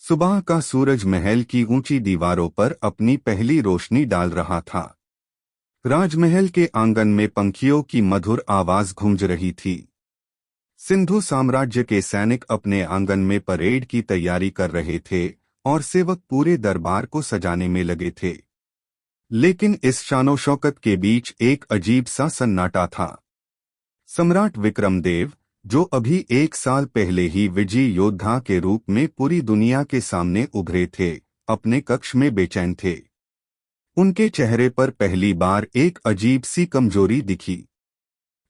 सुबह का सूरज महल की ऊंची दीवारों पर अपनी पहली रोशनी डाल रहा था। राजमहल के आंगन में पंखियों की मधुर आवाज गूंज रही थी। सिंधु साम्राज्य के सैनिक अपने आंगन में परेड की तैयारी कर रहे थे और सेवक पूरे दरबार को सजाने में लगे थे। लेकिन इस शानो शौकत के बीच एक अजीब सा सन्नाटा था। सम्राट विक्रमदेव, जो अभी 1 साल पहले ही विजयी योद्धा के रूप में पूरी दुनिया के सामने उभरे थे, अपने कक्ष में बेचैन थे। उनके चेहरे पर पहली बार एक अजीब सी कमजोरी दिखी।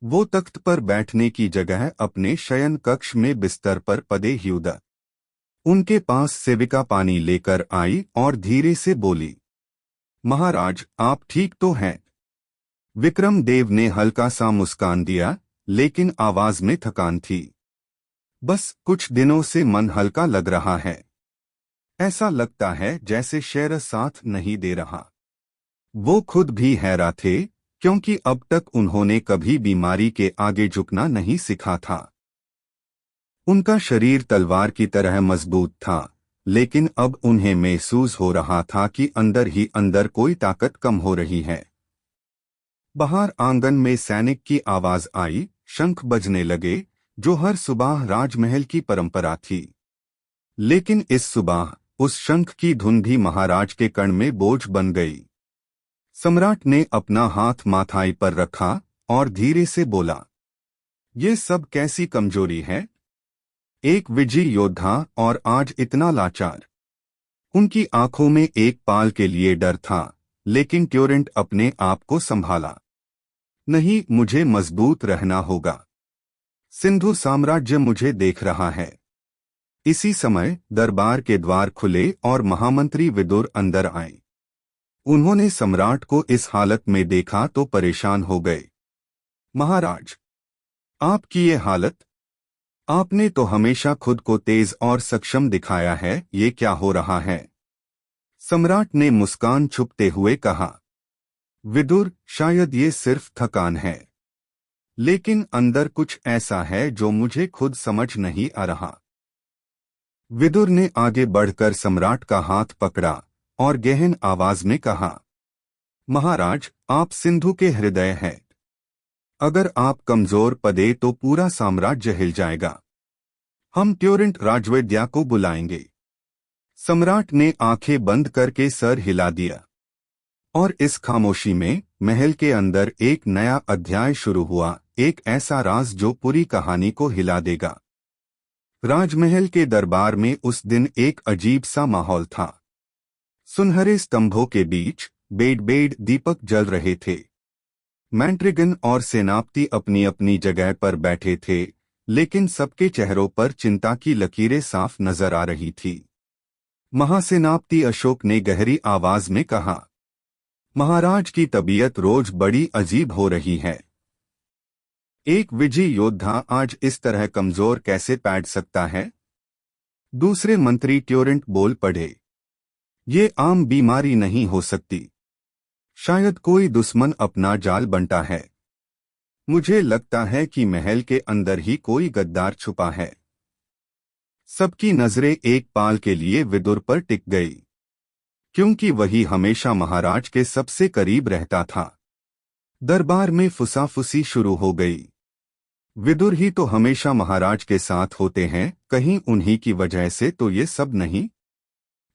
वो तख्त पर बैठने की जगह अपने शयन कक्ष में बिस्तर पर पड़े ह्युदा। उनके पास सेविका पानी लेकर आई और धीरे से बोली, महाराज, आप ठीक तो हैं? विक्रमदेव ने हल्का सा मुस्कान दिया, लेकिन आवाज में थकान थी। बस कुछ दिनों से मन हल्का लग रहा है। ऐसा लगता है जैसे शहर साथ नहीं दे रहा। वो खुद भी हैरान थे, क्योंकि अब तक उन्होंने कभी बीमारी के आगे झुकना नहीं सीखा था। उनका शरीर तलवार की तरह मजबूत था, लेकिन अब उन्हें महसूस हो रहा था कि अंदर ही अंदर कोई ताकत कम हो रही है। बाहर आंगन में सैनिक की आवाज आई, शंख बजने लगे, जो हर सुबह राजमहल की परंपरा थी। लेकिन इस सुबह उस शंख की धुन भी महाराज के कण में बोझ बन गई। सम्राट ने अपना हाथ माथाई पर रखा और धीरे से बोला, ये सब कैसी कमजोरी है? एक विजयी योद्धा और आज इतना लाचार। उनकी आंखों में एक पाल के लिए डर था, लेकिन ट्यूरेंट अपने आप को संभाला। नहीं, मुझे मजबूत रहना होगा। सिंधु साम्राज्य मुझे देख रहा है। इसी समय दरबार के द्वार खुले और महामंत्री विदुर अंदर आए। उन्होंने सम्राट को इस हालत में देखा तो परेशान हो गए। महाराज, आपकी ये हालत? आपने तो हमेशा खुद को तेज और सक्षम दिखाया है, ये क्या हो रहा है? सम्राट ने मुस्कान छुपते हुए कहा, विदुर, शायद ये सिर्फ थकान है, लेकिन अंदर कुछ ऐसा है जो मुझे खुद समझ नहीं आ रहा। विदुर ने आगे बढ़कर सम्राट का हाथ पकड़ा और गहन आवाज में कहा, महाराज, आप सिंधु के हृदय हैं। अगर आप कमजोर पड़े तो पूरा साम्राज्य हिल जाएगा। हम ट्यूरेंट राजवैद्या को बुलाएंगे। सम्राट ने आंखें बंद करके सर हिला दिया, और इस खामोशी में महल के अंदर एक नया अध्याय शुरू हुआ, एक ऐसा राज जो पूरी कहानी को हिला देगा। राजमहल के दरबार में उस दिन एक अजीब सा माहौल था। सुनहरे स्तंभों के बीच बेड दीपक जल रहे थे। मैंट्रिगन और सेनापति अपनी अपनी जगह पर बैठे थे, लेकिन सबके चेहरों पर चिंता की लकीरें साफ नजर आ रही थी। महासेनापति अशोक ने गहरी आवाज में कहा, महाराज की तबीयत रोज बड़ी अजीब हो रही है। एक विजयी योद्धा आज इस तरह कमजोर कैसे बैठ सकता है? दूसरे मंत्री ट्यूरेंट बोल पड़े, ये आम बीमारी नहीं हो सकती। शायद कोई दुश्मन अपना जाल बनता है। मुझे लगता है कि महल के अंदर ही कोई गद्दार छुपा है। सबकी नजरें एक पाल के लिए विदुर पर टिक गई, क्योंकि वही हमेशा महाराज के सबसे करीब रहता था। दरबार में फुसाफुसी शुरू हो गई। विदुर ही तो हमेशा महाराज के साथ होते हैं, कहीं उन्हीं की वजह से तो ये सब नहीं?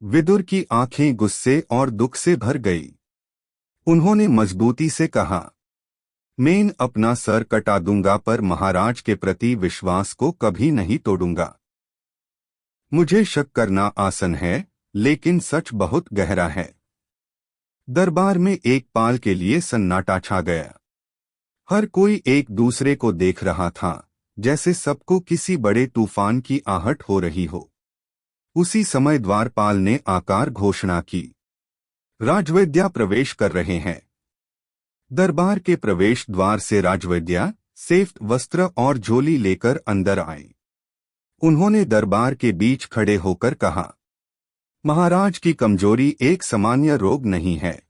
विदुर की आंखें गुस्से और दुख से भर गई। उन्होंने मजबूती से कहा, मैं अपना सर कटा दूंगा, पर महाराज के प्रति विश्वास को कभी नहीं तोड़ूंगा। मुझे शक करना आसान है, लेकिन सच बहुत गहरा है। दरबार में एक पाल के लिए सन्नाटा छा गया। हर कोई एक दूसरे को देख रहा था, जैसे सबको किसी बड़े तूफान की आहट हो रही हो। उसी समय द्वारपाल ने आकार घोषणा की, राजवैद्या प्रवेश कर रहे हैं। दरबार के प्रवेश द्वार से राजवैद्या सेफ वस्त्र और झोली लेकर अंदर आए। उन्होंने दरबार के बीच खड़े होकर कहा, महाराज की कमजोरी एक सामान्य रोग नहीं है।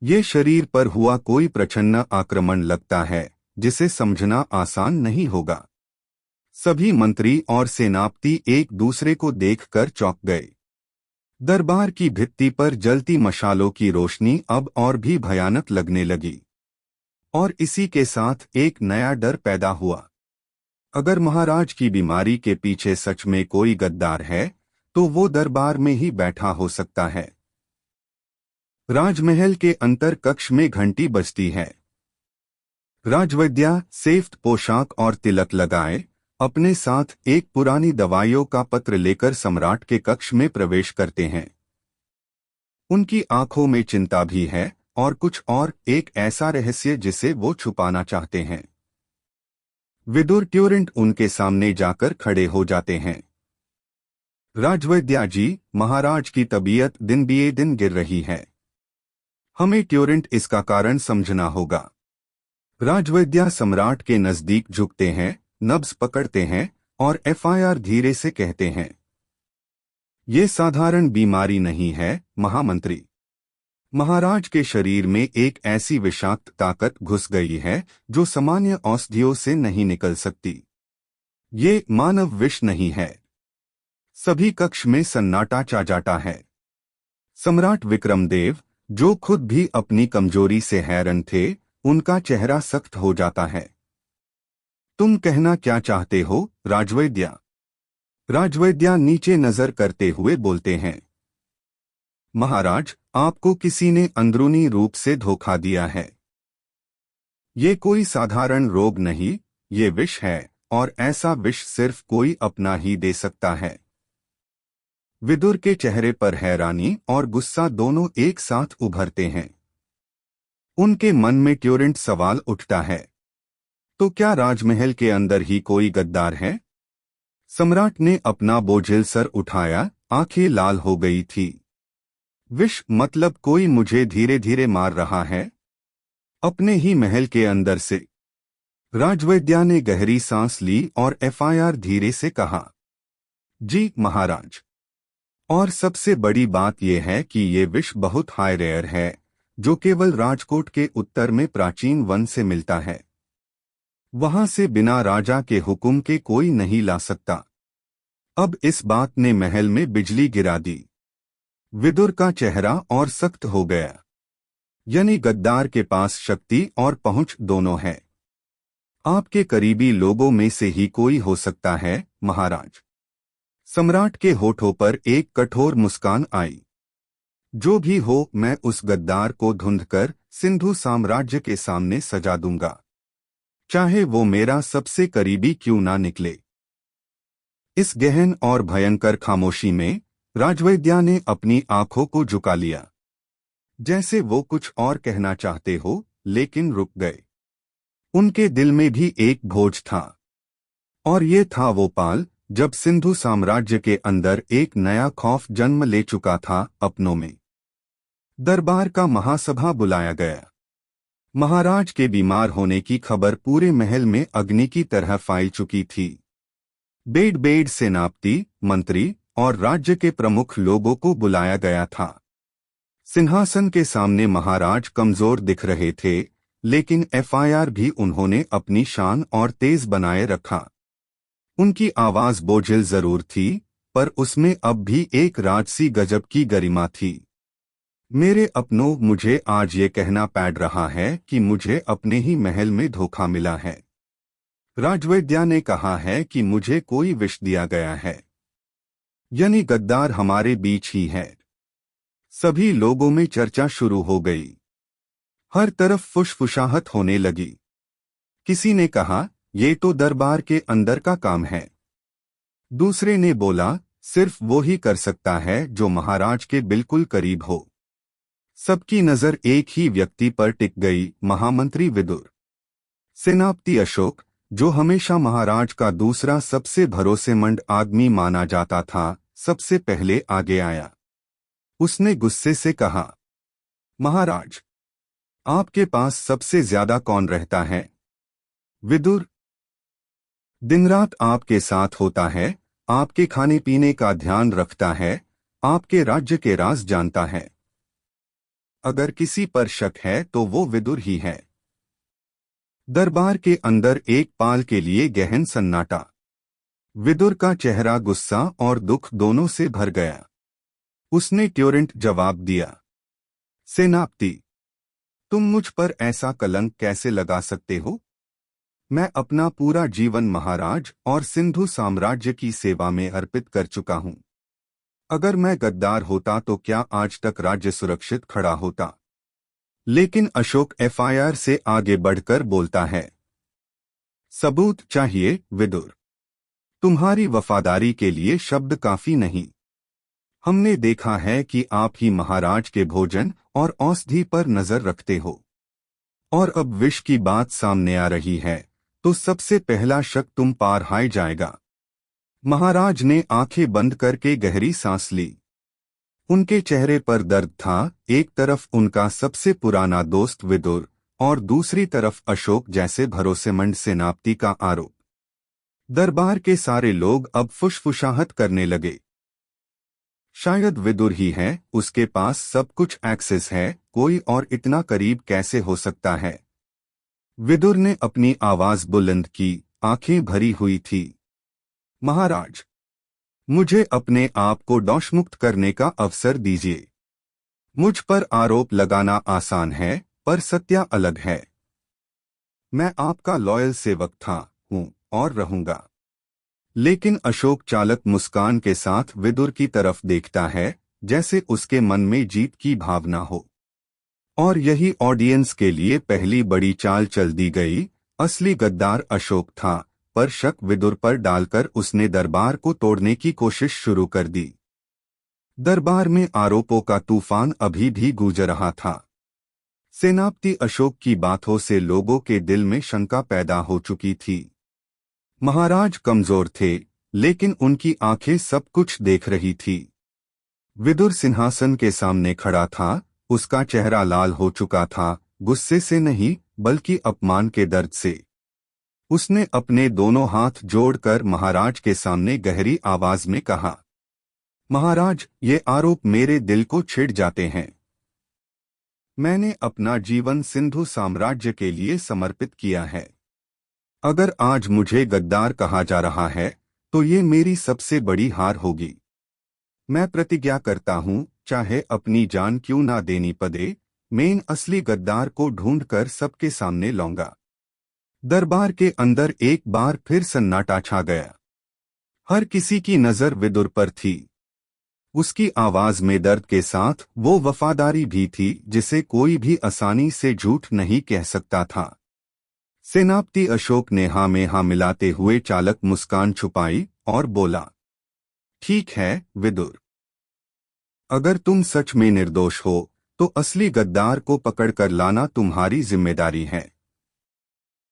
ये शरीर पर हुआ कोई प्रचंड आक्रमण लगता है, जिसे समझना आसान नहीं होगा। सभी मंत्री और सेनापति एक दूसरे को देखकर चौंक गए। दरबार की भित्ति पर जलती मशालों की रोशनी अब और भी भयानक लगने लगी। और इसी के साथ एक नया डर पैदा हुआ। अगर महाराज की बीमारी के पीछे सच में कोई गद्दार है, तो वो दरबार में ही बैठा हो सकता है। राजमहल के अंतर कक्ष में घंटी बजती है। राजवैद्या सेफ्ट पोशाक और तिलक लगाए अपने साथ एक पुरानी दवाइयों का पत्र लेकर सम्राट के कक्ष में प्रवेश करते हैं। उनकी आंखों में चिंता भी है और कुछ और एक ऐसा रहस्य जिसे वो छुपाना चाहते हैं। विदुर ट्यूरेंट उनके सामने जाकर खड़े हो जाते हैं। राजवैद्या जी, महाराज की तबीयत दिन बीए दिन गिर रही है। हमें ट्यूरेंट इसका कारण समझना होगा। राजवैद्या सम्राट के नजदीक झुकते हैं, नब्ज पकड़ते हैं और एफआईआर धीरे से कहते हैं। ये साधारण बीमारी नहीं है महामंत्री। महाराज के शरीर में एक ऐसी विषाक्त ताकत घुस गई है जो सामान्य औषधियों से नहीं निकल सकती। ये मानव विष नहीं है। सभी कक्ष में सन्नाटा छा जाता है। सम्राट विक्रमदेव, जो खुद भी अपनी कमजोरी से हैरान थे, उनका चेहरा सख्त हो जाता है। तुम कहना क्या चाहते हो राजवैद्या? राजवैद्या नीचे नजर करते हुए बोलते हैं। महाराज, आपको किसी ने अंदरूनी रूप से धोखा दिया है। ये कोई साधारण रोग नहीं, ये विष है और ऐसा विष सिर्फ कोई अपना ही दे सकता है। विदुर के चेहरे पर हैरानी और गुस्सा दोनों एक साथ उभरते हैं। उनके मन में ट्यूरेंट सवाल उठता है, तो क्या राजमहल के अंदर ही कोई गद्दार है? सम्राट ने अपना बोझिल सर उठाया, आंखें लाल हो गई थी। विष मतलब कोई मुझे धीरे धीरे मार रहा है, अपने ही महल के अंदर से। राजवैद्या ने गहरी सांस ली और एफआईआर धीरे से कहा, जी महाराज। और सबसे बड़ी बात यह है कि ये विष बहुत हाई रेयर है, जो केवल राजकोट के उत्तर में प्राचीन वन से मिलता है। वहां से बिना राजा के हुक्म के कोई नहीं ला सकता। अब इस बात ने महल में बिजली गिरा दी। विदुर का चेहरा और सख्त हो गया। यानी गद्दार के पास शक्ति और पहुंच दोनों है। आपके करीबी लोगों में से ही कोई हो सकता है महाराज। सम्राट के होठों पर एक कठोर मुस्कान आई। जो भी हो, मैं उस गद्दार को ढूंढकर सिंधु साम्राज्य के सामने सजा दूंगा, चाहे वो मेरा सबसे करीबी क्यों ना निकले। इस गहन और भयंकर खामोशी में राजवैद्या ने अपनी आंखों को झुका लिया, जैसे वो कुछ और कहना चाहते हो, लेकिन रुक गए। उनके दिल में भी एक बोझ था, और ये था वो पल जब सिंधु साम्राज्य के अंदर एक नया खौफ जन्म ले चुका था अपनों में। दरबार का महासभा बुलाया गया। महाराज के बीमार होने की खबर पूरे महल में अग्नि की तरह फैल चुकी थी। बेड बेड सेनापति, मंत्री और राज्य के प्रमुख लोगों को बुलाया गया था। सिंहासन के सामने महाराज कमजोर दिख रहे थे, लेकिन एफआईआर भी उन्होंने अपनी शान और तेज बनाए रखा। उनकी आवाज बोझिल जरूर थी, पर उसमें अब भी एक राजसी गजब की गरिमा थी। मेरे अपनों, मुझे आज ये कहना पड़ रहा है कि मुझे अपने ही महल में धोखा मिला है। राजवैद्या ने कहा है कि मुझे कोई विष दिया गया है, यानी गद्दार हमारे बीच ही है। सभी लोगों में चर्चा शुरू हो गई। हर तरफ फुसफुसाहट होने लगी। किसी ने कहा, ये तो दरबार के अंदर का काम है। दूसरे ने बोला, सिर्फ वो ही कर सकता है जो महाराज के बिल्कुल करीब हो। सबकी नजर एक ही व्यक्ति पर टिक गई, महामंत्री विदुर। सेनापति अशोक, जो हमेशा महाराज का दूसरा सबसे भरोसेमंद आदमी माना जाता था, सबसे पहले आगे आया। उसने गुस्से से कहा, महाराज, आपके पास सबसे ज्यादा कौन रहता है? विदुर, दिन रात आपके साथ होता है, आपके खाने पीने का ध्यान रखता है, आपके राज्य के राज जानता है। अगर किसी पर शक है तो वो विदुर ही है। दरबार के अंदर एक पाल के लिए गहन सन्नाटा। विदुर का चेहरा गुस्सा और दुख दोनों से भर गया। उसने त्वरित जवाब दिया, सेनापति, तुम मुझ पर ऐसा कलंक कैसे लगा सकते हो? मैं अपना पूरा जीवन महाराज और सिंधु साम्राज्य की सेवा में अर्पित कर चुका हूं। अगर मैं गद्दार होता तो क्या आज तक राज्य सुरक्षित खड़ा होता? लेकिन अशोक एफआईआर से आगे बढ़कर बोलता है, सबूत चाहिए विदुर। तुम्हारी वफादारी के लिए शब्द काफी नहीं। हमने देखा है कि आप ही महाराज के भोजन और औषधि पर नजर रखते हो, और अब विष की बात सामने आ रही है तो सबसे पहला शक तुम पार हाय जाएगा। महाराज ने आंखें बंद करके गहरी सांस ली। उनके चेहरे पर दर्द था, एक तरफ उनका सबसे पुराना दोस्त विदुर और दूसरी तरफ अशोक जैसे भरोसेमंद सेनापति का आरोप। दरबार के सारे लोग अब फुसफुसाहट करने लगे। शायद विदुर ही है, उसके पास सब कुछ एक्सेस है, कोई और इतना करीब कैसे हो सकता है? विदुर ने अपनी आवाज बुलंद की, आंखें भरी हुई थी। महाराज, मुझे अपने आप को दोषमुक्त करने का अवसर दीजिए। मुझ पर आरोप लगाना आसान है, पर सत्य अलग है। मैं आपका लॉयल सेवक था, हूं और रहूंगा। लेकिन अशोक चालक मुस्कान के साथ विदुर की तरफ देखता है, जैसे उसके मन में जीत की भावना हो। और यही ऑडियंस के लिए पहली बड़ी चाल चल दी गई। असली गद्दार अशोक था, पर शक विदुर पर डालकर उसने दरबार को तोड़ने की कोशिश शुरू कर दी। दरबार में आरोपों का तूफान अभी भी गूंज रहा था। सेनापति अशोक की बातों से लोगों के दिल में शंका पैदा हो चुकी थी। महाराज कमजोर थे, लेकिन उनकी आंखें सब कुछ देख रही थी। विदुर सिंहासन के सामने खड़ा था, उसका चेहरा लाल हो चुका था, गुस्से से नहीं बल्कि अपमान के दर्द से। उसने अपने दोनों हाथ जोड़कर महाराज के सामने गहरी आवाज में कहा, महाराज, ये आरोप मेरे दिल को छिड़ जाते हैं। मैंने अपना जीवन सिंधु साम्राज्य के लिए समर्पित किया है। अगर आज मुझे गद्दार कहा जा रहा है तो ये मेरी सबसे बड़ी हार होगी। मैं प्रतिज्ञा करता हूं, चाहे अपनी जान क्यों ना देनी पड़े, मैं असली गद्दार को ढूंढकर सबके सामने लाऊंगा। दरबार के अंदर एक बार फिर सन्नाटा छा गया। हर किसी की नजर विदुर पर थी। उसकी आवाज में दर्द के साथ वो वफादारी भी थी जिसे कोई भी आसानी से झूठ नहीं कह सकता था। सेनापति अशोक ने हाँ में हाँ मिलाते हुए चालक मुस्कान छुपाई और बोला, ठीक है विदुर, अगर तुम सच में निर्दोष हो तो असली गद्दार को पकड़कर लाना तुम्हारी जिम्मेदारी है।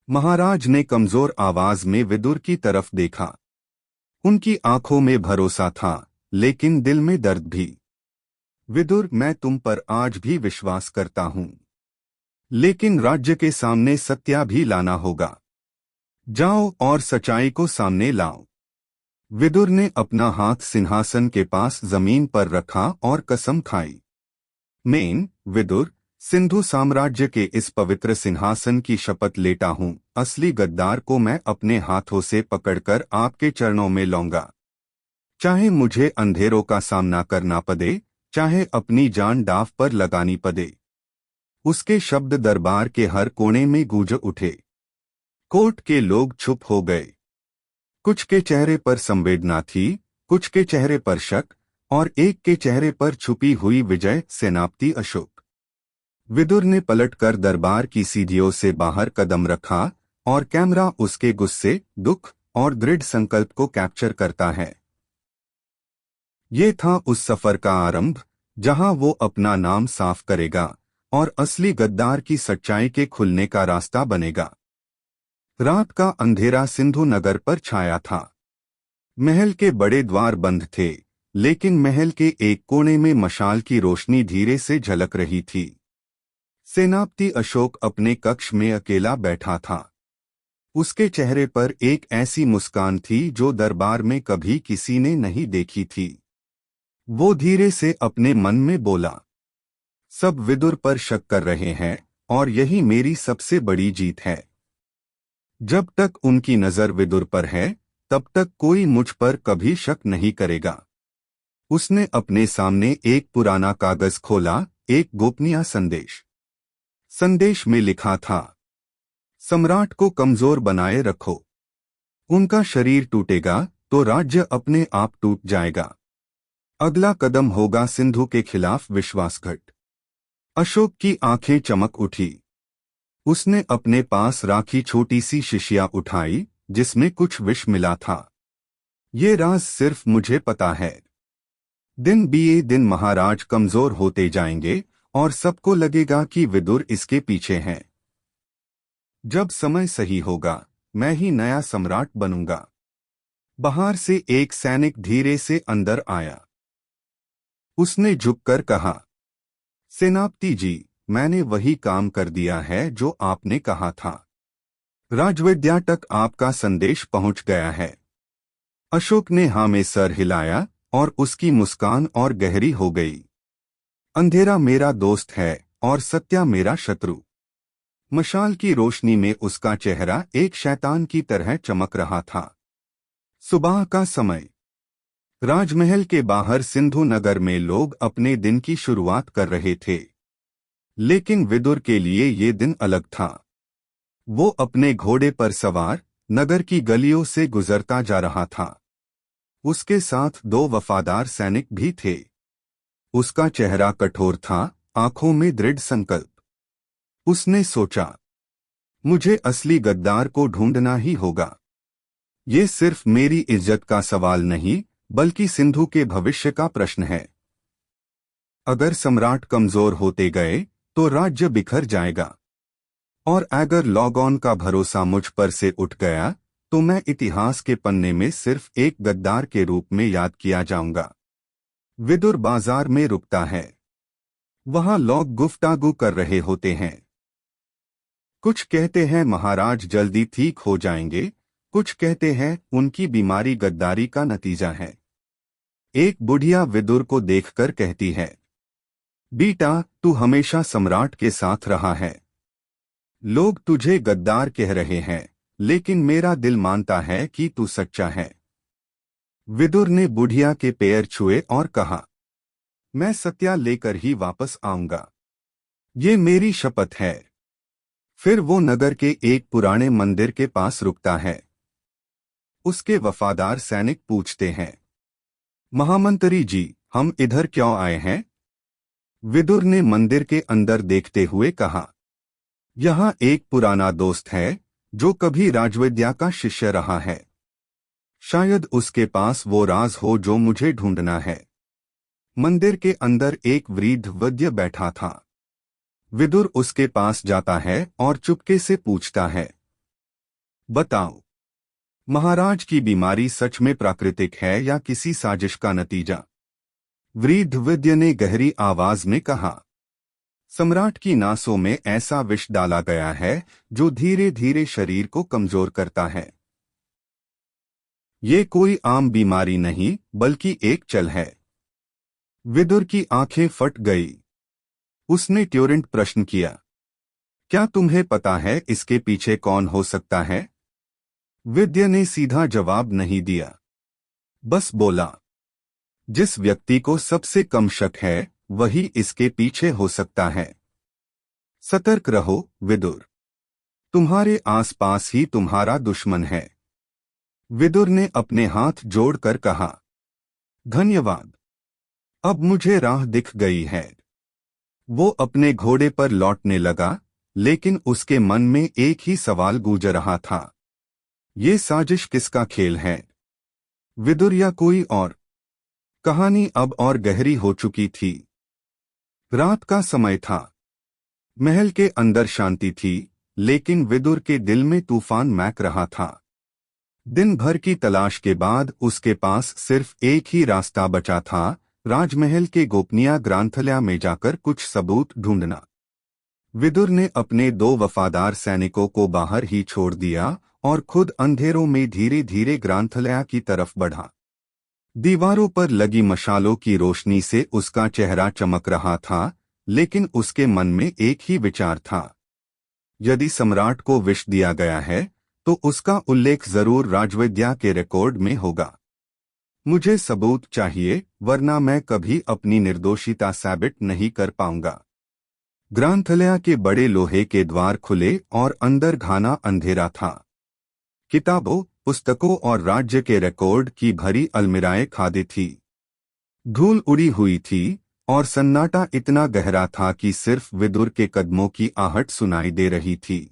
महाराज ने कमजोर आवाज में विदुर की तरफ देखा। उनकी आंखों में भरोसा था, लेकिन दिल में दर्द भी। विदुर, मैं तुम पर आज भी विश्वास करता हूं, लेकिन राज्य के सामने सत्य भी लाना होगा। जाओ और सच्चाई को सामने लाओ। विदुर ने अपना हाथ सिंहासन के पास जमीन पर रखा और कसम खाई, मैं विदुर, सिंधु साम्राज्य के इस पवित्र सिंहासन की शपथ लेता हूं, असली गद्दार को मैं अपने हाथों से पकड़कर आपके चरणों में लाऊंगा। चाहे मुझे अंधेरों का सामना करना पड़े, चाहे अपनी जान दांव पर लगानी पड़े। उसके शब्द दरबार के हर कोने में गूंज उठे। कोर्ट के लोग चुप हो गए। कुछ के चेहरे पर संवेदना थी, कुछ के चेहरे पर शक, और एक के चेहरे पर छुपी हुई विजय। सेनापति अशोक। विदुर ने पलटकर दरबार की सीढ़ियों से बाहर कदम रखा और कैमरा उसके गुस्से, दुख और दृढ़ संकल्प को कैप्चर करता है। ये था उस सफर का आरंभ, जहां वो अपना नाम साफ करेगा और असली गद्दार की सच्चाई के खुलने का रास्ता बनेगा। रात का अंधेरा सिंधु नगर पर छाया था। महल के बड़े द्वार बंद थे, लेकिन महल के एक कोने में मशाल की रोशनी धीरे से झलक रही थी। सेनापति अशोक अपने कक्ष में अकेला बैठा था। उसके चेहरे पर एक ऐसी मुस्कान थी जो दरबार में कभी किसी ने नहीं देखी थी। वो धीरे से अपने मन में बोला, सब विदुर पर शक कर रहे हैं और यही मेरी सबसे बड़ी जीत है। जब तक उनकी नजर विदुर पर है, तब तक कोई मुझ पर कभी शक नहीं करेगा। उसने अपने सामने एक पुराना कागज खोला, एक गोपनीय संदेश। संदेश में लिखा था, सम्राट को कमजोर बनाए रखो। उनका शरीर टूटेगा तो राज्य अपने आप टूट जाएगा। अगला कदम होगा सिंधु के खिलाफ विश्वासघात। अशोक की आंखें चमक उठी। उसने अपने पास राखी छोटी सी शीशियां उठाई जिसमें कुछ विष मिला था। ये राज सिर्फ मुझे पता है। दिन बीए दिन महाराज कमजोर होते जाएंगे और सबको लगेगा कि विदुर इसके पीछे हैं। जब समय सही होगा मैं ही नया सम्राट बनूंगा। बाहर से एक सैनिक धीरे से अंदर आया। उसने झुककर कहा, सेनापति जी, मैंने वही काम कर दिया है जो आपने कहा था। राजविद्या तक आपका संदेश पहुंच गया है। अशोक ने हाँ में सर हिलाया और उसकी मुस्कान और गहरी हो गई। अंधेरा मेरा दोस्त है और सत्या मेरा शत्रु। मशाल की रोशनी में उसका चेहरा एक शैतान की तरह चमक रहा था। सुबह का समय। राजमहल के बाहर सिंधु नगर में लोग अपने दिन की शुरुआत कर रहे थे, लेकिन विदुर के लिए ये दिन अलग था। वो अपने घोड़े पर सवार नगर की गलियों से गुजरता जा रहा था। उसके साथ 2 वफादार सैनिक भी थे। उसका चेहरा कठोर था, आंखों में दृढ़ संकल्प। उसने सोचा, मुझे असली गद्दार को ढूंढना ही होगा। ये सिर्फ मेरी इज्जत का सवाल नहीं बल्कि सिंधु के भविष्य का प्रश्न है। अगर सम्राट कमजोर होते गए तो राज्य बिखर जाएगा, और अगर लॉगऑन का भरोसा मुझ पर से उठ गया तो मैं इतिहास के पन्ने में सिर्फ एक गद्दार के रूप में याद किया जाऊंगा। विदुर बाजार में रुकता है। वहां लोग गुफ्तागू कर रहे होते हैं। कुछ कहते हैं महाराज जल्दी ठीक हो जाएंगे, कुछ कहते हैं उनकी बीमारी गद्दारी का नतीजा है। एक बुढ़िया विदुर को देखकर कहती है, बेटा, तू हमेशा सम्राट के साथ रहा है। लोग तुझे गद्दार कह रहे हैं, लेकिन मेरा दिल मानता है कि तू सच्चा है। विदुर ने बुढ़िया के पैर छुए और कहा, मैं सत्या लेकर ही वापस आऊंगा। ये मेरी शपथ है। फिर वो नगर के एक पुराने मंदिर के पास रुकता है। उसके वफादार सैनिक पूछते हैं, महामंत्री जी, हम इधर क्यों आए हैं? विदुर ने मंदिर के अंदर देखते हुए कहा, यहां एक पुराना दोस्त है जो कभी राजविद्या का शिष्य रहा है। शायद उसके पास वो राज हो जो मुझे ढूंढना है। मंदिर के अंदर एक वृद्ध वैद्य बैठा था। विदुर उसके पास जाता है और चुपके से पूछता है, बताओ, महाराज की बीमारी सच में प्राकृतिक है या किसी साजिश का नतीजा? वृद्ध वैद्य ने गहरी आवाज में कहा, सम्राट की नासों में ऐसा विष डाला गया है जो धीरे धीरे शरीर को कमजोर करता है। ये कोई आम बीमारी नहीं बल्कि एक चल है। विदुर की आंखें फट गई। उसने तुरंत प्रश्न किया, क्या तुम्हें पता है इसके पीछे कौन हो सकता है? वैद्य ने सीधा जवाब नहीं दिया, बस बोला, जिस व्यक्ति को सबसे कम शक है वही इसके पीछे हो सकता है। सतर्क रहो विदुर, तुम्हारे आसपास ही तुम्हारा दुश्मन है। विदुर ने अपने हाथ जोड़कर कहा, धन्यवाद, अब मुझे राह दिख गई है। वो अपने घोड़े पर लौटने लगा, लेकिन उसके मन में एक ही सवाल गूंज रहा था, ये साजिश किसका खेल है? विदुर या कोई और? कहानी अब और गहरी हो चुकी थी। रात का समय था। महल के अंदर शांति थी, लेकिन विदुर के दिल में तूफान महक रहा था। दिन भर की तलाश के बाद उसके पास सिर्फ एक ही रास्ता बचा था, राजमहल के गोपनीय ग्रंथालय में जाकर कुछ सबूत ढूंढना। विदुर ने अपने 2 वफादार सैनिकों को बाहर ही छोड़ दिया और खुद अंधेरों में धीरे धीरे ग्रंथालय की तरफ बढ़ा। दीवारों पर लगी मशालों की रोशनी से उसका चेहरा चमक रहा था, लेकिन उसके मन में एक ही विचार था, यदि सम्राट को विष दिया गया है तो उसका उल्लेख जरूर राजविद्या के रिकॉर्ड में होगा। मुझे सबूत चाहिए, वरना मैं कभी अपनी निर्दोषिता साबित नहीं कर पाऊंगा। ग्रंथालय के बड़े लोहे के द्वार खुले और अंदर घना अंधेरा था। किताबों, पुस्तकों और राज्य के रिकॉर्ड की भरी अलमीराएं खाली थी। धूल उड़ी हुई थी और सन्नाटा इतना गहरा था कि सिर्फ विदुर के कदमों की आहट सुनाई दे रही थी।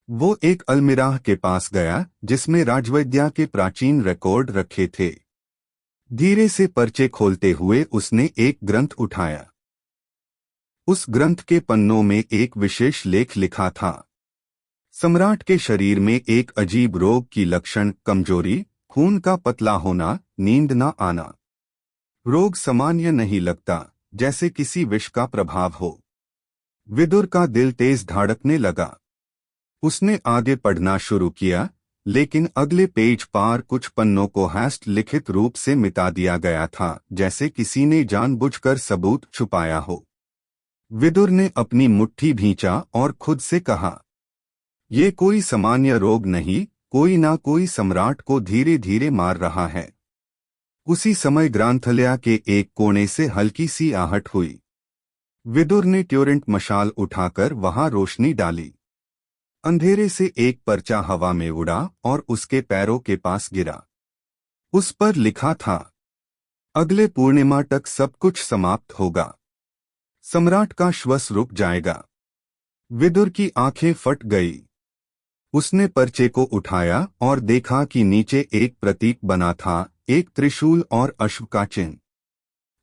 वो एक अलमीराह के पास गया जिसमें राजविद्या के प्राचीन रिकॉर्ड रखे थे। धीरे से पर्चे खोलते हुए उसने एक ग्रंथ उठाया। उस ग्रंथ के पन्नों में एक विशेष लेख लिखा था। सम्राट के शरीर में एक अजीब रोग की लक्षण, कमजोरी, खून का पतला होना, नींद न आना। रोग सामान्य नहीं लगता, जैसे किसी विष का प्रभाव हो। विदुर का दिल तेज धड़कने लगा। उसने आगे पढ़ना शुरू किया, लेकिन अगले पेज पार कुछ पन्नों को हस्त लिखित रूप से मिटा दिया गया था, जैसे किसी ने जानबूझकर सबूत छुपाया हो। विदुर ने अपनी मुट्ठी भींचा और खुद से कहा, ये कोई सामान्य रोग नहीं, कोई ना कोई सम्राट को धीरे धीरे मार रहा है। उसी समय ग्रंथालय के एक कोने से हल्की सी आहट हुई। विदुर ने ट्यूरेंट मशाल उठाकर वहां रोशनी डाली। अंधेरे से एक पर्चा हवा में उड़ा और उसके पैरों के पास गिरा। उस पर लिखा था, अगले पूर्णिमा तक सब कुछ समाप्त होगा। सम्राट का श्वास रुक जाएगा। विदुर की आंखें फट गई। उसने पर्चे को उठाया और देखा कि नीचे एक प्रतीक बना था, एक त्रिशूल और अश्व का चिन्ह।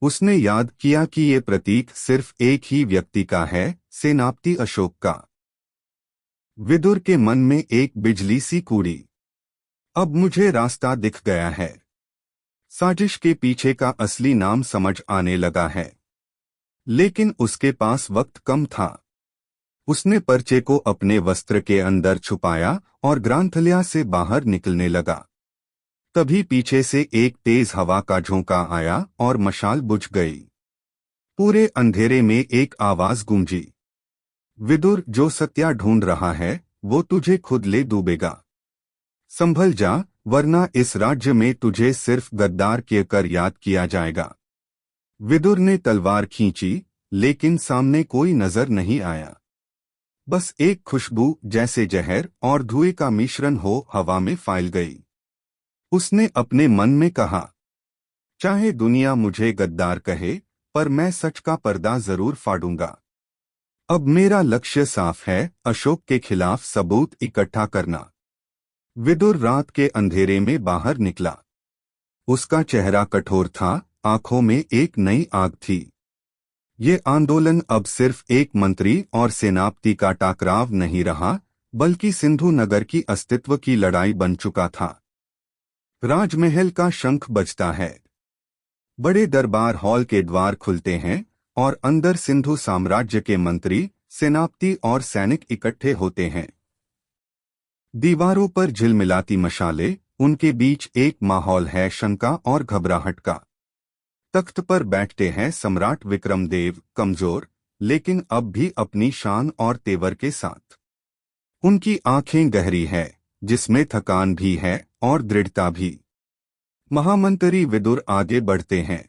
उसने याद किया कि ये प्रतीक सिर्फ एक ही व्यक्ति का है, सेनापति अशोक का। विदुर के मन में एक बिजली सी कूदी। अब मुझे रास्ता दिख गया है। साजिश के पीछे का असली नाम समझ आने लगा है। लेकिन उसके पास वक्त कम था। उसने पर्चे को अपने वस्त्र के अंदर छुपाया और ग्रंथालय से बाहर निकलने लगा। तभी पीछे से एक तेज हवा का झोंका आया और मशाल बुझ गई। पूरे अंधेरे में एक आवाज गूंजी, विदुर, जो सत्या ढूंढ रहा है वो तुझे खुद ले डूबेगा। संभल जा, वरना इस राज्य में तुझे सिर्फ गद्दार कहकर याद किया जाएगा। विदुर ने तलवार खींची, लेकिन सामने कोई नजर नहीं आया। बस एक खुशबू जैसे जहर और धुएं का मिश्रण हो हवा में फैल गई। उसने अपने मन में कहा, चाहे दुनिया मुझे गद्दार कहे, पर मैं सच का पर्दा जरूर फाड़ूंगा। अब मेरा लक्ष्य साफ है, अशोक के खिलाफ सबूत इकट्ठा करना। विदुर रात के अंधेरे में बाहर निकला। उसका चेहरा कठोर था, आंखों में एक नई आग थी। ये आंदोलन अब सिर्फ एक मंत्री और सेनापति का टकराव नहीं रहा, बल्कि सिंधु नगर की अस्तित्व की लड़ाई बन चुका था। राजमहल का शंख बजता है। बड़े दरबार हॉल के द्वार खुलते हैं और अंदर सिंधु साम्राज्य के मंत्री, सेनापति और सैनिक इकट्ठे होते हैं। दीवारों पर झिलमिलाती मशालें, उनके बीच एक माहौल है शंका और घबराहट का। तख्त पर बैठते हैं सम्राट विक्रमदेव, कमजोर लेकिन अब भी अपनी शान और तेवर के साथ। उनकी आंखें गहरी है, जिसमें थकान भी है और दृढ़ता भी। महामंत्री विदुर आगे बढ़ते हैं।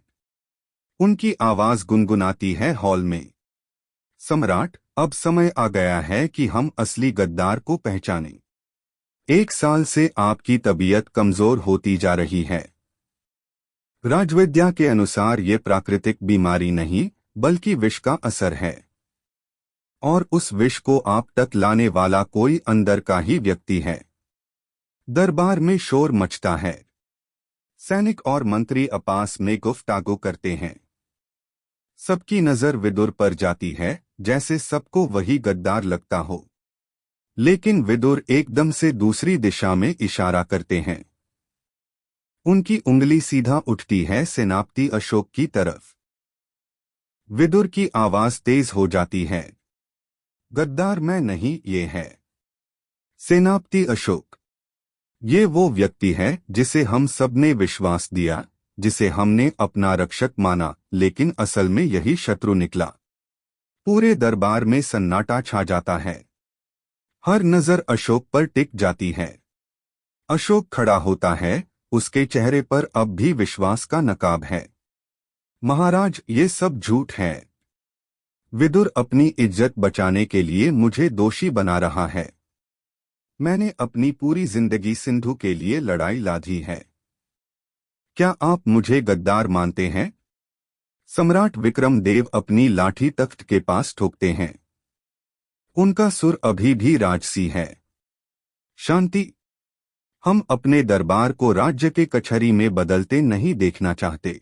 उनकी आवाज गुनगुनाती है हॉल में, सम्राट, अब समय आ गया है कि हम असली गद्दार को पहचानें। 1 साल से आपकी तबीयत कमजोर होती जा रही है। राजविद्या के अनुसार ये प्राकृतिक बीमारी नहीं, बल्कि विष का असर है। और उस विष को आप तक लाने वाला कोई अंदर का ही व्यक्ति है। दरबार में शोर मचता है। सैनिक और मंत्री आपस में गुफ्तागू करते हैं। सबकी नजर विदुर पर जाती है, जैसे सबको वही गद्दार लगता हो। लेकिन विदुर एकदम से दूसरी दिशा में इशारा करते हैं। उनकी उंगली सीधा उठती है सेनापति अशोक की तरफ। विदुर की आवाज तेज हो जाती है, गद्दार मैं नहीं, ये है सेनापति अशोक। ये वो व्यक्ति है जिसे हम सबने विश्वास दिया, जिसे हमने अपना रक्षक माना, लेकिन असल में यही शत्रु निकला। पूरे दरबार में सन्नाटा छा जाता है। हर नजर अशोक पर टिक जाती है। अशोक खड़ा होता है, उसके चेहरे पर अब भी विश्वास का नकाब है। महाराज, ये सब झूठ है। विदुर अपनी इज्जत बचाने के लिए मुझे दोषी बना रहा है। मैंने अपनी पूरी जिंदगी सिंधु के लिए लड़ाई लादी है। क्या आप मुझे गद्दार मानते हैं? सम्राट विक्रमदेव अपनी लाठी तख्त के पास ठोकते हैं। उनका सुर अभी भी राजसी है। शांति। हम अपने दरबार को राज्य के कचहरी में बदलते नहीं देखना चाहते।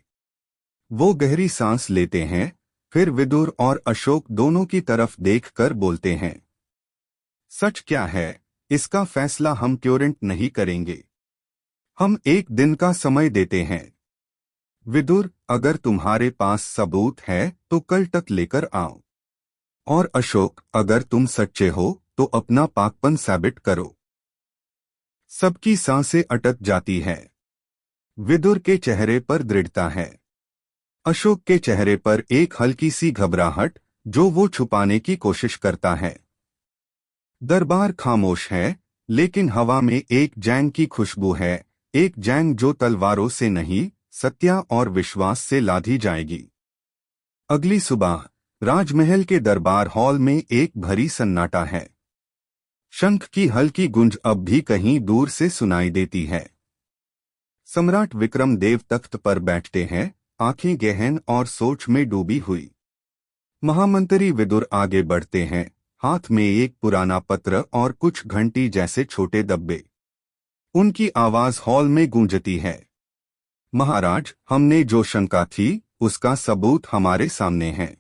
वो गहरी सांस लेते हैं, फिर विदुर और अशोक दोनों की तरफ देखकर बोलते हैं। सच क्या है, इसका फैसला हम तुरंत नहीं करेंगे। हम एक दिन का समय देते हैं। विदुर, अगर तुम्हारे पास सबूत है तो कल तक लेकर आओ। और अशोक, अगर तुम सच्चे हो तो अपना पाकपन साबित करो। सबकी सांसें अटक जाती है। विदुर के चेहरे पर दृढ़ता है। अशोक के चेहरे पर एक हल्की सी घबराहट, जो वो छुपाने की कोशिश करता है। दरबार खामोश है, लेकिन हवा में एक जैंग की खुशबू है, एक जैंग जो तलवारों से नहीं, सत्या और विश्वास से लादी जाएगी। अगली सुबह राजमहल के दरबार हॉल में एक भरी सन्नाटा है। शंख की हल्की गूंज अब भी कहीं दूर से सुनाई देती है। सम्राट विक्रमदेव तख्त पर बैठते हैं, आंखें गहन और सोच में डूबी हुई। महामंत्री विदुर आगे बढ़ते हैं, हाथ में एक पुराना पत्र और कुछ घंटी जैसे छोटे डब्बे। उनकी आवाज हॉल में गूंजती है। महाराज, हमने जो शंका थी उसका सबूत हमारे सामने है।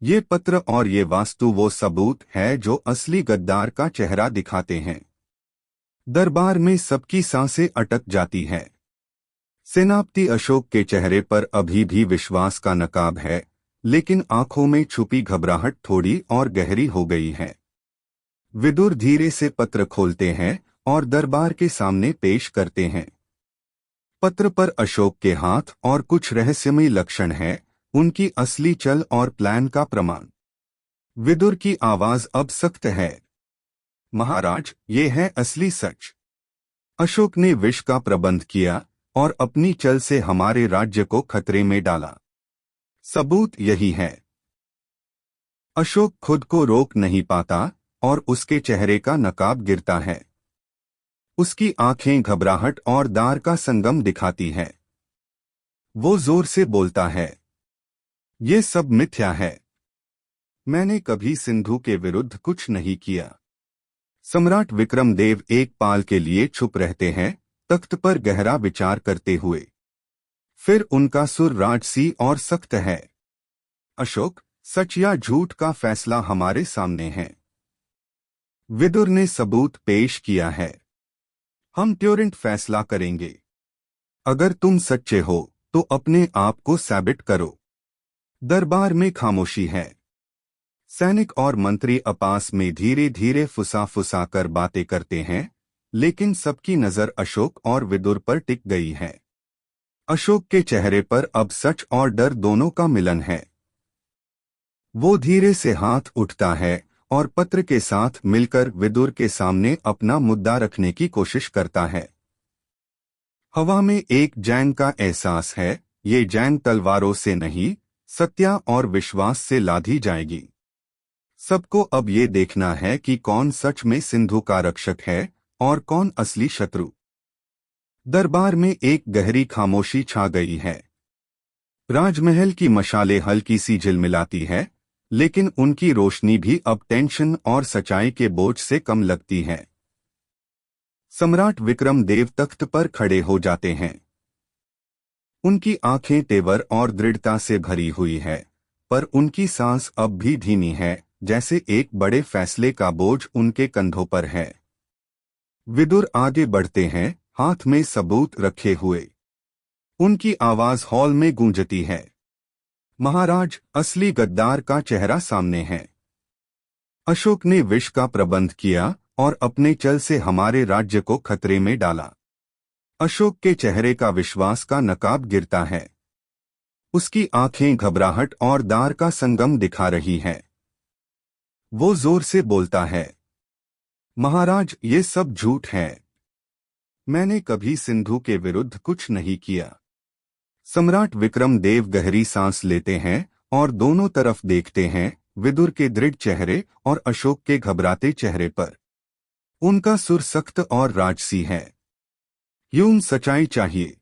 ये पत्र और ये वास्तु वो सबूत है जो असली गद्दार का चेहरा दिखाते हैं। दरबार में सबकी सांसें अटक जाती है। सेनापति अशोक के चेहरे पर अभी भी विश्वास का नकाब है, लेकिन आंखों में छुपी घबराहट थोड़ी और गहरी हो गई है। विदुर धीरे से पत्र खोलते हैं और दरबार के सामने पेश करते हैं। पत्र पर अशोक के हाथ और कुछ रहस्यमय लक्षण हैं, उनकी असली चल और प्लान का प्रमाण। विदुर की आवाज अब सख्त है। महाराज, ये है असली सच। अशोक ने विष का प्रबंध किया और अपनी चल से हमारे राज्य को खतरे में डाला। सबूत यही है। अशोक खुद को रोक नहीं पाता और उसके चेहरे का नकाब गिरता है। उसकी आंखें घबराहट और दार का संगम दिखाती है। वो जोर से बोलता है, ये सब मिथ्या है। मैंने कभी सिंधु के विरुद्ध कुछ नहीं किया। सम्राट विक्रमदेव एक पाल के लिए चुप रहते हैं, तख्त पर गहरा विचार करते हुए। फिर उनका सुर राजसी और सख्त है। अशोक, सच या झूठ का फैसला हमारे सामने है। विदुर ने सबूत पेश किया है। हम तुरंत फैसला करेंगे। अगर तुम सच्चे हो तो अपने आप को साबित करो। दरबार में खामोशी है। सैनिक और मंत्री आपस में धीरे धीरे फुसा कर बातें करते हैं, लेकिन सबकी नजर अशोक और विदुर पर टिक गई है। अशोक के चेहरे पर अब सच और डर दोनों का मिलन है। वो धीरे से हाथ उठता है और पत्र के साथ मिलकर विदुर के सामने अपना मुद्दा रखने की कोशिश करता है। हवा में एक जैंग का एहसास है। ये जैंग तलवारों से नहीं, सत्या और विश्वास से लादी जाएगी। सबको अब ये देखना है कि कौन सच में सिंधु का रक्षक है और कौन असली शत्रु। दरबार में एक गहरी खामोशी छा गई है। राजमहल की मशालें हल्की सी झिलमिलाती है, लेकिन उनकी रोशनी भी अब टेंशन और सच्चाई के बोझ से कम लगती है। सम्राट विक्रमदेव तख्त पर खड़े हो जाते हैं। उनकी आंखें तेवर और दृढ़ता से भरी हुई है, पर उनकी सांस अब भी धीमी है, जैसे एक बड़े फैसले का बोझ उनके कंधों पर है। विदुर आगे बढ़ते हैं, हाथ में सबूत रखे हुए। उनकी आवाज हॉल में गूंजती है। महाराज, असली गद्दार का चेहरा सामने है। अशोक ने विष का प्रबंध किया और अपने चल से हमारे राज्य को खतरे में डाला। अशोक के चेहरे का विश्वास का नकाब गिरता है। उसकी आंखें घबराहट और दार का संगम दिखा रही हैं। वो जोर से बोलता है, महाराज, ये सब झूठ है। मैंने कभी सिंधु के विरुद्ध कुछ नहीं किया। सम्राट विक्रमदेव गहरी सांस लेते हैं और दोनों तरफ देखते हैं, विदुर के दृढ़ चेहरे और अशोक के घबराते चेहरे पर। उनका सुर सख्त और राजसी है। यूं सच्चाई चाहिए,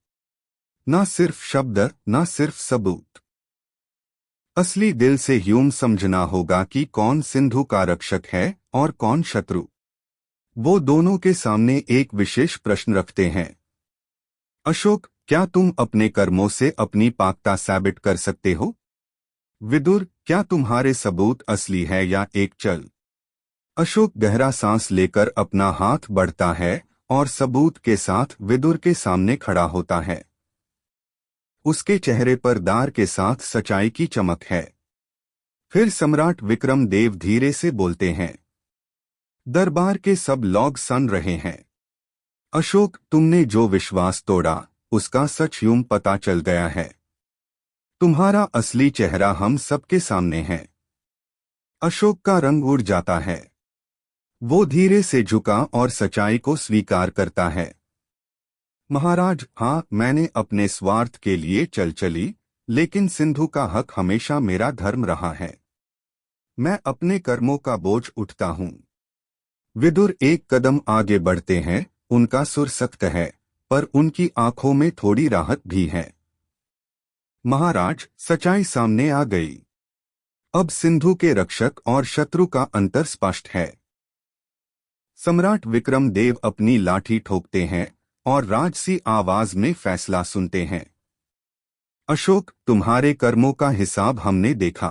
ना सिर्फ शब्द, ना सिर्फ सबूत। असली दिल से ह्यूम समझना होगा कि कौन सिंधु का रक्षक है और कौन शत्रु। वो दोनों के सामने एक विशेष प्रश्न रखते हैं। अशोक, क्या तुम अपने कर्मों से अपनी पाकता साबित कर सकते हो? विदुर, क्या तुम्हारे सबूत असली है या एक चल? अशोक गहरा सांस लेकर अपना हाथ बढ़ता है और सबूत के साथ विदुर के सामने खड़ा होता है। उसके चेहरे पर दार के साथ सच्चाई की चमक है। फिर सम्राट विक्रमदेव धीरे से बोलते हैं। दरबार के सब लोग सुन रहे हैं। अशोक, तुमने जो विश्वास तोड़ा, उसका सच यूं पता चल गया है। तुम्हारा असली चेहरा हम सबके सामने है। अशोक का रंग उड़ जाता है। वो धीरे से झुका और सच्चाई को स्वीकार करता है। महाराज, हाँ, मैंने अपने स्वार्थ के लिए चल चली, लेकिन सिंधु का हक हमेशा मेरा धर्म रहा है। मैं अपने कर्मों का बोझ उठता हूँ। विदुर एक कदम आगे बढ़ते हैं। उनका सुर सख्त है, पर उनकी आंखों में थोड़ी राहत भी है। महाराज, सच्चाई सामने आ गई। अब सिंधु के रक्षक और शत्रु का अंतर स्पष्ट है। सम्राट विक्रमदेव अपनी लाठी ठोकते हैं और राजसी आवाज में फैसला सुनते हैं। अशोक, तुम्हारे कर्मों का हिसाब हमने देखा।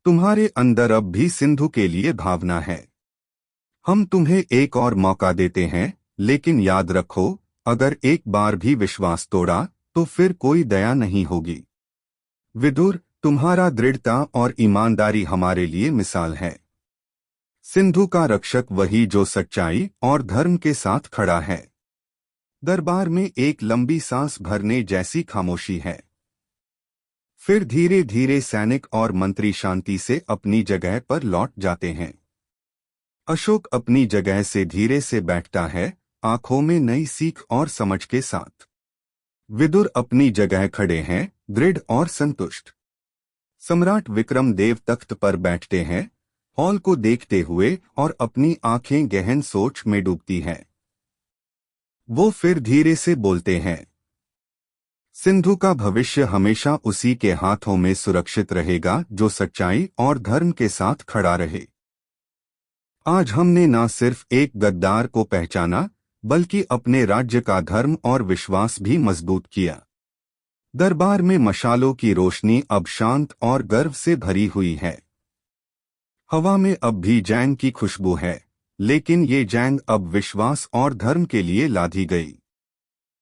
तुम्हारे अंदर अब भी सिंधु के लिए भावना है। हम तुम्हें एक और मौका देते हैं, लेकिन याद रखो, अगर एक बार भी विश्वास तोड़ा तो फिर कोई दया नहीं होगी। विदुर, तुम्हारा दृढ़ता और ईमानदारी हमारे लिए मिसाल है। सिंधु का रक्षक वही जो सच्चाई और धर्म के साथ खड़ा है। दरबार में एक लंबी सांस भरने जैसी खामोशी है। फिर धीरे धीरे सैनिक और मंत्री शांति से अपनी जगह पर लौट जाते हैं। अशोक अपनी जगह से धीरे से बैठता है, आंखों में नई सीख और समझ के साथ। विदुर अपनी जगह खड़े हैं, दृढ़ और संतुष्ट। सम्राट विक्रमदेव तख्त पर बैठते हैं, हॉल को देखते हुए, और अपनी आंखें गहन सोच में डूबती हैं। वो फिर धीरे से बोलते हैं। सिंधु का भविष्य हमेशा उसी के हाथों में सुरक्षित रहेगा जो सच्चाई और धर्म के साथ खड़ा रहे। आज हमने न सिर्फ एक गद्दार को पहचाना, बल्कि अपने राज्य का धर्म और विश्वास भी मजबूत किया। दरबार में मशालों की रोशनी अब शांत और गर्व से भरी हुई है। हवा में अब भी जैन की खुशबू है, लेकिन ये जैन अब विश्वास और धर्म के लिए लादी गई।